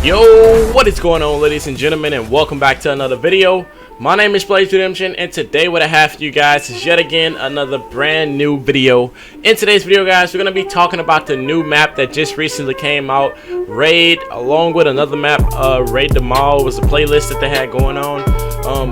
Yo, what is going on, ladies and gentlemen, and welcome back to another video. My name is Blaze Redemption, and today what I have for you guys is yet again another brand new video. In today's video, guys, we're going to be talking about the new map that just recently came out, Raid, along with another map, Raid the Mall was a playlist that they had going on.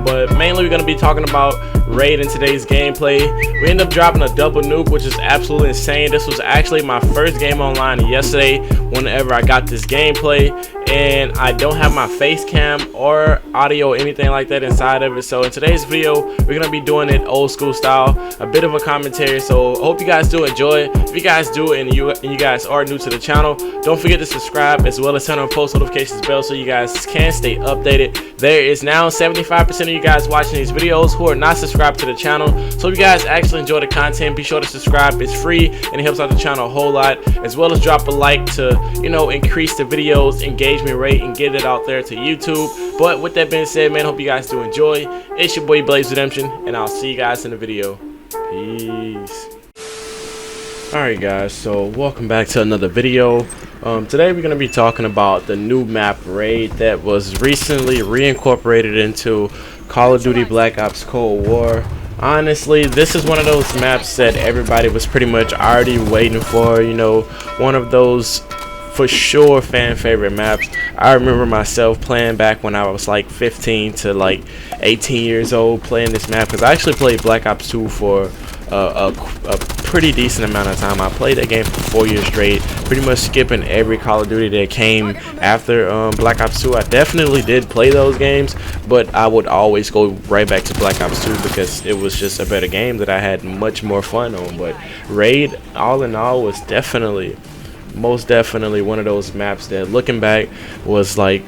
But mainly we're going to be talking about Raid in today's gameplay. We ended up dropping a double nuke, which is absolutely insane. This was actually my first game online yesterday whenever I got this gameplay, and I don't have my face cam or audio or anything like that inside of it. So in today's video we're gonna be doing it old school style, a bit of a commentary. So hope you guys do enjoy. If you guys do and you guys are new to the channel, don't forget to subscribe as well as turn on post notifications bell so you guys can stay updated. There is now 75% of you guys watching these videos who are not subscribed to the channel, so if you guys actually enjoy the content, be sure to subscribe. It's free and it helps out the channel a whole lot, as well as drop a like to, you know, increase the videos engagement rate and get it out there to YouTube. But with that being said, man, hope you guys do enjoy. It's your boy Blaze Redemption, and I'll see you guys in the video. Peace. Alright guys, so welcome back to another video. Today we're going to be talking about the new map Raid that was recently reincorporated into Call of Duty Black Ops Cold War. Honestly, this is one of those maps that everybody was pretty much already waiting for, you know, one of those for sure fan favorite maps. I remember myself playing back when I was like 15 to like 18 years old playing this map, because I actually played Black Ops 2 for a pretty decent amount of time. I played that game for 4 years straight, pretty much skipping every Call of Duty that came after Black Ops 2. I definitely did play those games, but I would always go right back to Black Ops 2 because it was just a better game that I had much more fun on. But Raid, all in all, was most definitely one of those maps that, looking back, was like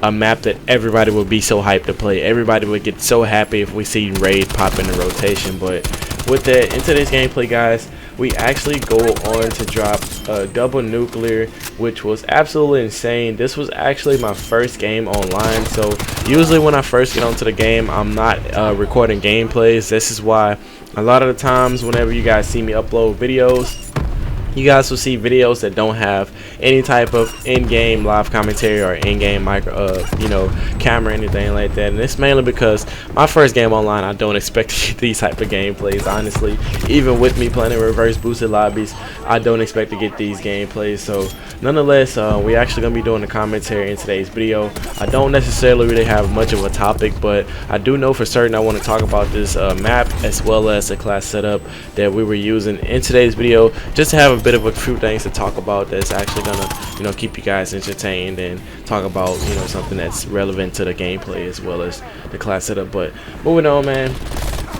a map that everybody would be so hyped to play. Everybody would get so happy if we see Raid pop in the rotation. But with that, in today's gameplay, guys, we actually go on to drop a double nuclear, which was absolutely insane. This was actually my first game online, so usually when I first get onto the game, I'm not recording gameplays. This is why a lot of the times whenever you guys see me upload videos, you guys will see videos that don't have any type of in-game live commentary or in-game you know, camera or anything like that. And it's mainly because my first game online, I don't expect to get these type of gameplays. Honestly, even with me playing in reverse boosted lobbies, I don't expect to get these gameplays. So nonetheless, we actually gonna be doing a commentary in today's video. I don't necessarily really have much of a topic, but I do know for certain I want to talk about this map as well as the class setup that we were using in today's video, just to have a bit of a few things to talk about that's actually gonna, you know, keep you guys entertained and talk about, you know, something that's relevant to the gameplay as well as the class setup. But moving on, man,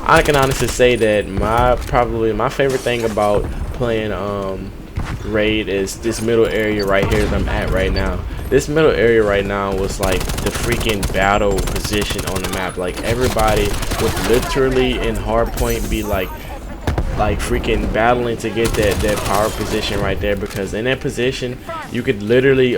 I can honestly say that probably my favorite thing about playing Raid is this middle area right here that I'm at right now. This middle area right now was like the freaking battle position on the map. Like, everybody would literally in hardpoint be like freaking battling to get that power position right there, because in that position you could literally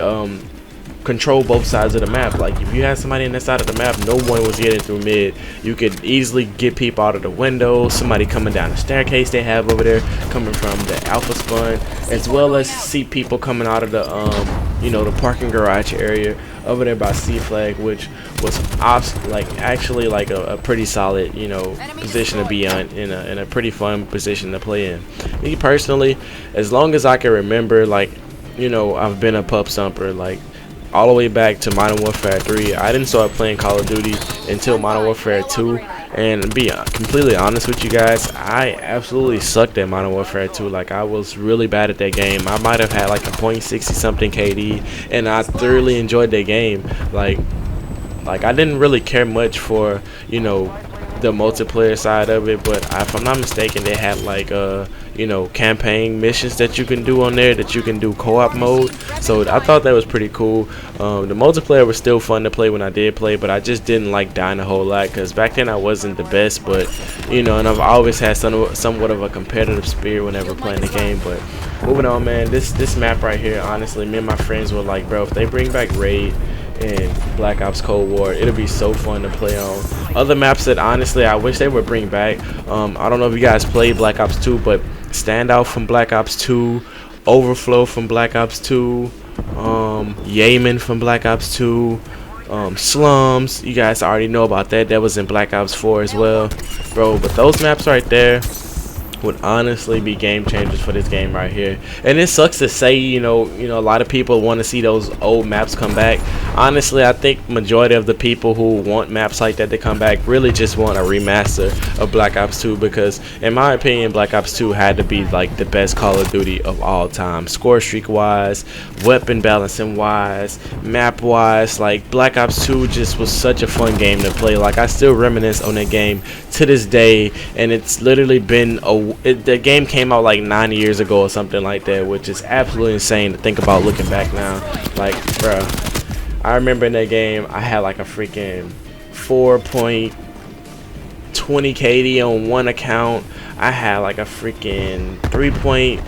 control both sides of the map. Like, if you had somebody on that side of the map, no one was getting through mid. You could easily get people out of the window, somebody coming down the staircase they have over there coming from the alpha spawn, as well as see people coming out of the you know, the parking garage area over there by C flag, which was actually like a pretty solid, you know, position to be on, in a pretty fun position to play in. Me personally, as long as I can remember, like, you know, I've been a pup stomper, like, all the way back to Modern Warfare 3. I didn't start playing Call of Duty until Modern Warfare 2, and to be completely honest with you guys, I absolutely sucked at Modern Warfare 2. Like, I was really bad at that game. I might have had like a .60 something KD, and I thoroughly enjoyed that game. Like I didn't really care much for, you know, the multiplayer side of it, but if I'm not mistaken, they had like you know, campaign missions that you can do on there, that you can do co-op mode. So I thought that was pretty cool. The multiplayer was still fun to play when I did play, but I just didn't like dying a whole lot, because back then I wasn't the best. But, you know, and I've always had somewhat of a competitive spirit whenever playing the game. But moving on, man, this map right here, honestly, me and my friends were like, bro, if they bring back Raid and Black Ops Cold War, it'll be so fun to play on. Other maps that honestly I wish they would bring back, I don't know if you guys played Black Ops 2, but Standout from Black Ops 2, Overflow from Black Ops 2, Yemen from Black Ops 2, Slums. You guys already know about that. That was in Black Ops 4 as well, bro. But those maps right there would honestly be game changers for this game right here. And it sucks to say, you know, a lot of people want to see those old maps come back. Honestly, I think majority of the people who want maps like that to come back really just want a remaster of Black Ops 2, because in my opinion, Black Ops 2 had to be like the best Call of Duty of all time, score streak wise, weapon balancing wise, map wise. Like, Black Ops 2 just was such a fun game to play. Like, I still reminisce on that game to this day, and it's literally been the game came out like 9 years ago or something like that, which is absolutely insane to think about looking back now. Like, bruh, I remember in that game I had like a freaking 4.20 KD on one account. I had like a freaking 3.30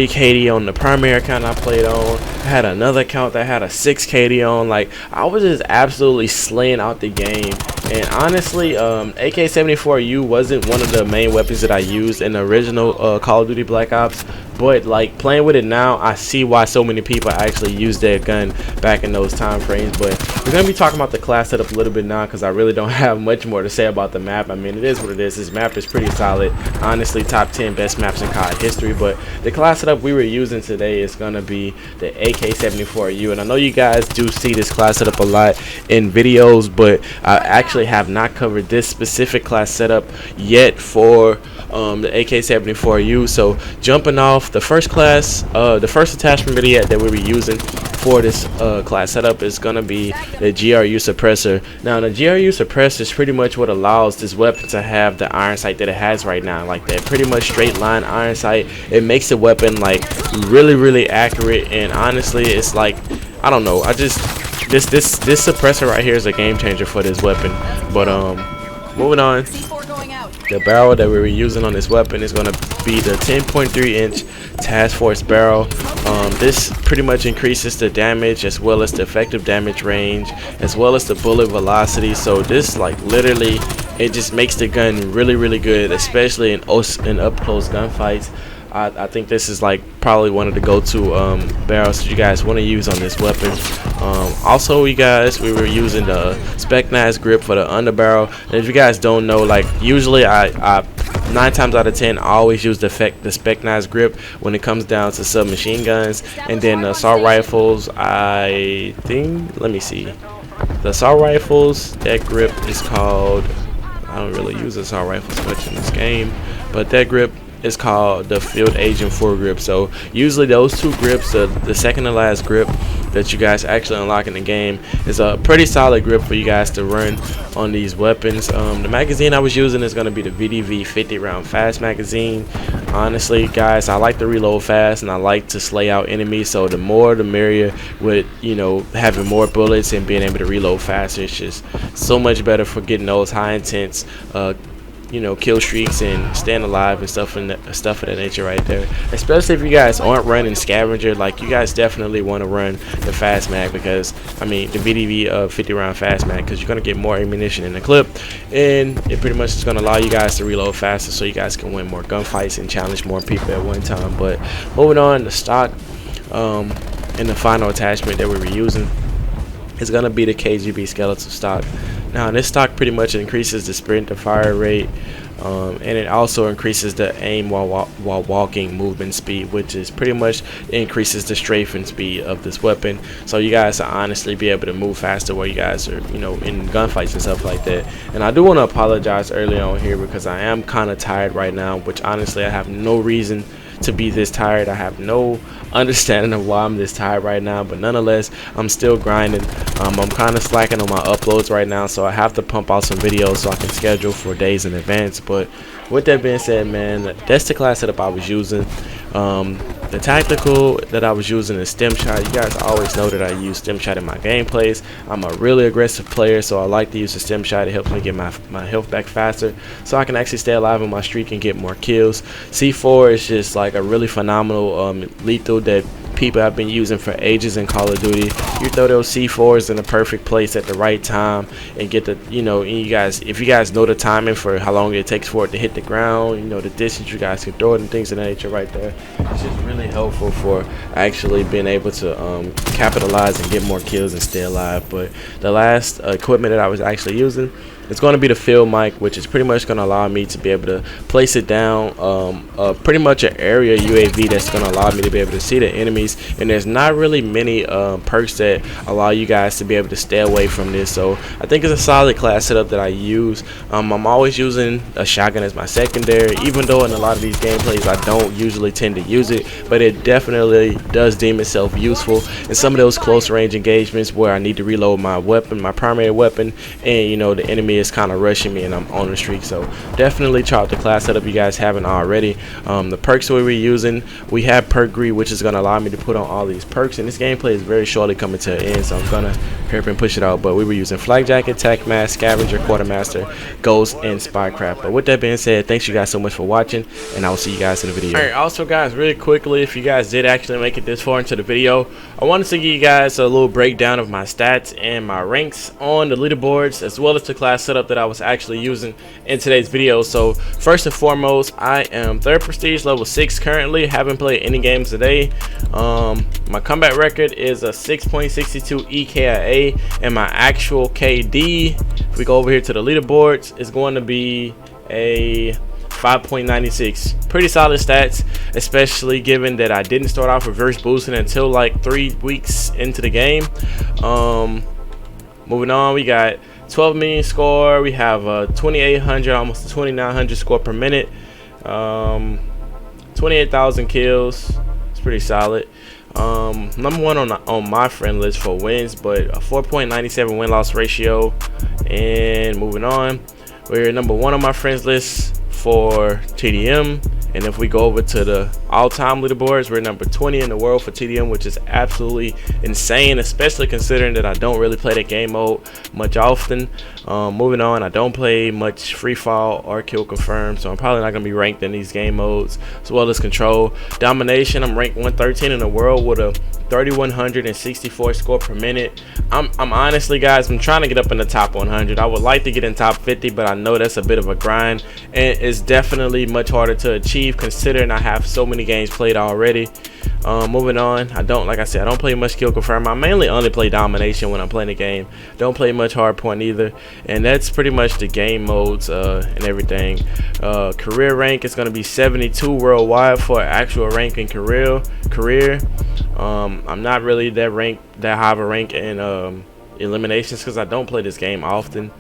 KD on the primary account I played on. I had another account that had a 6 KD on. Like, I was just absolutely slaying out the game. And honestly, AK74u wasn't one of the main weapons that I used in the original Call of Duty Black Ops. But like, playing with it now, I see why so many people actually used that gun back in those time frames. But we're gonna be talking about the class setup a little bit now, because I really don't have much more to say about the map. I mean, it is what it is. This map is pretty solid. Honestly, top 10 best maps in COD history. But the class setup we were using today is gonna be the AK74u, and I know you guys do see this class setup a lot in videos, but I actually have not covered this specific class setup yet for the AK74u. So jumping off, the first class, the first attachment video that we were using for this class setup is gonna be the GRU suppressor. Now, the GRU suppressor is pretty much what allows this weapon to have the iron sight that it has right now, like that pretty much straight line iron sight. It makes the weapon like really accurate, and honestly, it's like, I don't know, I just this suppressor right here is a game changer for this weapon. But moving on, the barrel that we were using on this weapon is going to be the 10.3 inch Task Force barrel. This pretty much increases the damage as well as the effective damage range as well as the bullet velocity. So this, like, literally, it just makes the gun really good, especially in up close gunfights. I think this is like probably one of the go-to barrels you guys want to use on this weapon. Also, you guys, we were using the Specnaz grip for the underbarrel. And if you guys don't know, like, usually I 9 times out of 10 I always use the Specnaz grip when it comes down to submachine guns. And then the assault rifles, I think, let me see, the assault rifles, that grip is called, I don't really use assault rifles much in this game, but that grip is called the Field Agent 4 grip. So usually those two grips, the second to last grip that you guys actually unlock in the game, is a pretty solid grip for you guys to run on these weapons. The magazine I was using is going to be the VDV 50 round fast magazine. Honestly, guys, I like to reload fast and I like to slay out enemies, so the more the merrier with, you know, having more bullets and being able to reload faster. It's just so much better for getting those high intense you know, kill streaks and staying alive and stuff of that nature right there. Especially if you guys aren't running scavenger, like, you guys definitely want to run the fast mag, because I mean the VDV 50 round fast mag, because you're gonna get more ammunition in the clip, and it pretty much is gonna allow you guys to reload faster, so you guys can win more gunfights and challenge more people at one time. But moving on, the stock and the final attachment that we were using is gonna be the KGB skeletal stock. Now, this stock pretty much increases the sprint to fire rate, and it also increases the aim while walking movement speed, which is pretty much increases the strafing speed of this weapon. So you guys will honestly be able to move faster where you guys are, you know, in gunfights and stuff like that. And I do want to apologize early on here, because I am kind of tired right now, which honestly I have no reason to be this tired. I have no understanding of why I'm this tired right now, but nonetheless, I'm still grinding. I'm kind of slacking on my uploads right now, so I have to pump out some videos so I can schedule for days in advance. But with that being said, man, that's the class setup I was using. The tactical that I was using is stem shot. You guys always know that I use stem shot in my gameplays. I'm a really aggressive player, so I like to use the stem shot. It helps me get my health back faster, so I can actually stay alive on my streak and get more kills. C4 is just like a really phenomenal lethal that people have been using for ages in Call of Duty. You throw those C4s in the perfect place at the right time and get the, you know, and if you guys know the timing for how long it takes for it to hit the ground, you know, the distance you guys can throw it and things of that nature right there. It's just really helpful for actually being able to capitalize and get more kills and stay alive. But the last equipment that I was actually using, it's going to be the field mic, which is pretty much going to allow me to be able to place it down pretty much an area UAV that's going to allow me to be able to see the enemies. And there's not really many perks that allow you guys to be able to stay away from this, so I think it's a solid class setup that I use. I'm always using a shotgun as my secondary, even though in a lot of these gameplays I don't usually tend to use it, but it definitely does deem itself useful in some of those close range engagements where I need to reload my weapon, my primary weapon, and you know the enemy is kind of rushing me and I'm on the streak. So definitely try out the class setup you guys haven't already. The perks we were using, we have perk greed, which is going to allow me to put on all these perks, and this gameplay is very shortly coming to an end, so I'm gonna hurry up and push it out. But we were using flak jacket, tac mask, scavenger, quartermaster, ghost, and spycraft. But with that being said, thanks you guys so much for watching, and I will see you guys in the video. Alright, also guys, really quickly, if you guys did actually make it this far into the video, I wanted to give you guys a little breakdown of my stats and my ranks on the leaderboards, as well as the class setup that I was actually using in today's video. So first and foremost, I am 3rd prestige, level 6 currently. Haven't played any games today. My combat record is a 6.62 EKIA, and my actual KD, if we go over here to the leaderboards, is going to be a 5.96. Pretty solid stats, especially given that I didn't start off reverse boosting until like 3 weeks into the game. Moving on, we got 12 million score. We have 2,800, almost 2,900 score per minute. 28,000 kills. It's pretty solid. Number 1 on my friend list for wins, but a 4.97 win-loss ratio. And moving on, we're number 1 on my friends list for TDM. And if we go over to the all-time leaderboards, we're number 20 in the world for TDM, which is absolutely insane, especially considering that I don't really play that game mode much often. Moving on, I don't play much free fall or kill confirm, so I'm probably not going to be ranked in these game modes, as well as control. Domination, I'm ranked 113 in the world with a 3,164 score per minute. I'm honestly, guys, I'm trying to get up in the top 100. I would like to get in top 50, but I know that's a bit of a grind, and it's definitely much harder to achieve considering I have so many games played already. Moving on, like I said, I don't play much kill confirm. I mainly only play domination when I'm playing a game. Don't play much hardpoint either, and that's pretty much the game modes and everything. Career rank is going to be 72 worldwide for actual rank in career. I'm not really that high of a rank in eliminations because I don't play this game often.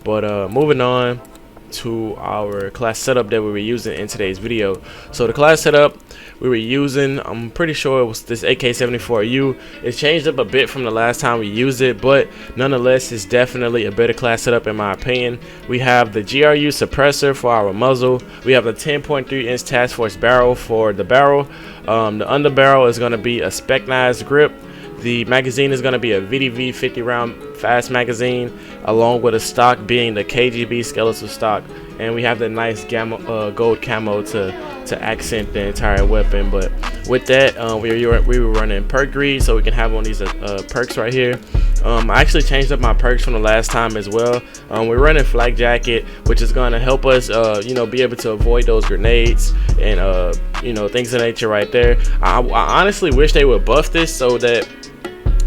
But moving on to our class setup that we were using in today's video. So the class setup we were using, I'm pretty sure it was this AK74u. It's changed up a bit from the last time we used it, but nonetheless it's definitely a better class setup in my opinion. We have the GRU suppressor for our muzzle. We have the 10.3-inch task force barrel for the barrel. The underbarrel is going to be a specnized grip. The magazine is going to be a VDV 50 round fast magazine, along with a stock being the KGB skeletal stock, and we have the nice gold camo to accent the entire weapon. But with that, we were running perk greed, so we can have one of these perks right here. I actually changed up my perks from the last time as well. We're running flak jacket, which is going to help us you know, be able to avoid those grenades and you know, things of nature right there. I honestly wish they would buff this so that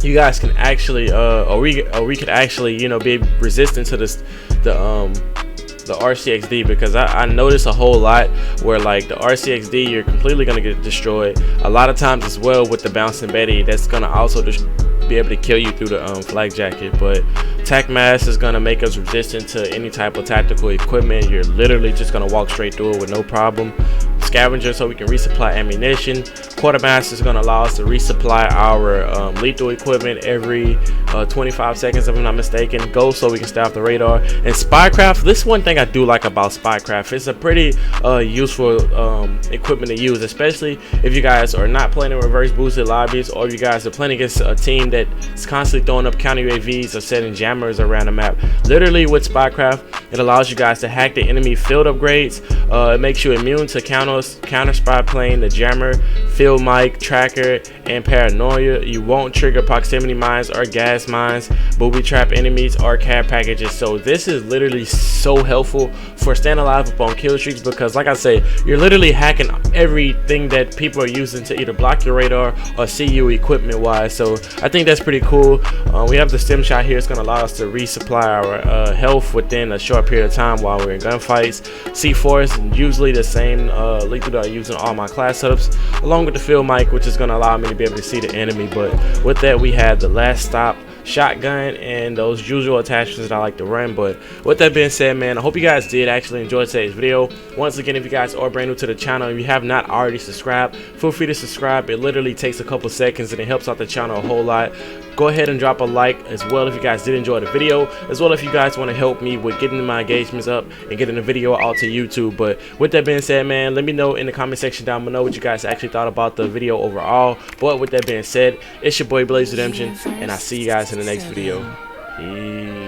you guys can actually or we could actually, you know, be resistant to this the RCXD, because I notice a whole lot where like the RCXD, you're completely gonna get destroyed a lot of times as well with the bouncing Betty. That's gonna also just be able to kill you through the flak jacket. But tac mask is gonna make us resistant to any type of tactical equipment. You're literally just gonna walk straight through it with no problem. Scavenger, so we can resupply ammunition. Quartermaster is going to allow us to resupply our lethal equipment every 25 seconds if I'm not mistaken. Ghost, so we can stay off the radar. And spycraft, this is one thing I do like about spycraft. It's a pretty useful equipment to use, especially if you guys are not playing in reverse boosted lobbies, or if you guys are playing against a team that's constantly throwing up counter UAVs or setting jamming jammers around the map. Literally with Spycraft, it allows you guys to hack the enemy field upgrades. It makes you immune to counter spy plane, the jammer, field mic, tracker, and paranoia. You won't trigger proximity mines or gas mines, booby trap enemies, or care packages. So this is literally so helpful for staying alive upon kill streaks, because like I say, you're literally hacking everything that people are using to either block your radar or see you equipment wise. So I think that's pretty cool. We have the stim shot here. It's going to allow us to resupply our health within a short period of time while we're in gunfights. C4 is usually the same lethal that I use in all my class setups, along with the field mic, which is going to allow me to be able to see the enemy. But with that, we have the last stop shotgun and those usual attachments that I like to run. But with that being said, man, I hope you guys did actually enjoy today's video. Once again, if you guys are brand new to the channel and you have not already subscribed, feel free to subscribe. It literally takes a couple seconds and it helps out the channel a whole lot. Go ahead and drop a like as well if you guys did enjoy the video, as well if you guys want to help me with getting my engagements up and getting the video out to YouTube. But with that being said, man, let me know in the comment section down below what you guys actually thought about the video overall. But with that being said, it's your boy Blaze Redemption, and I'll see you guys in the next video. Peace.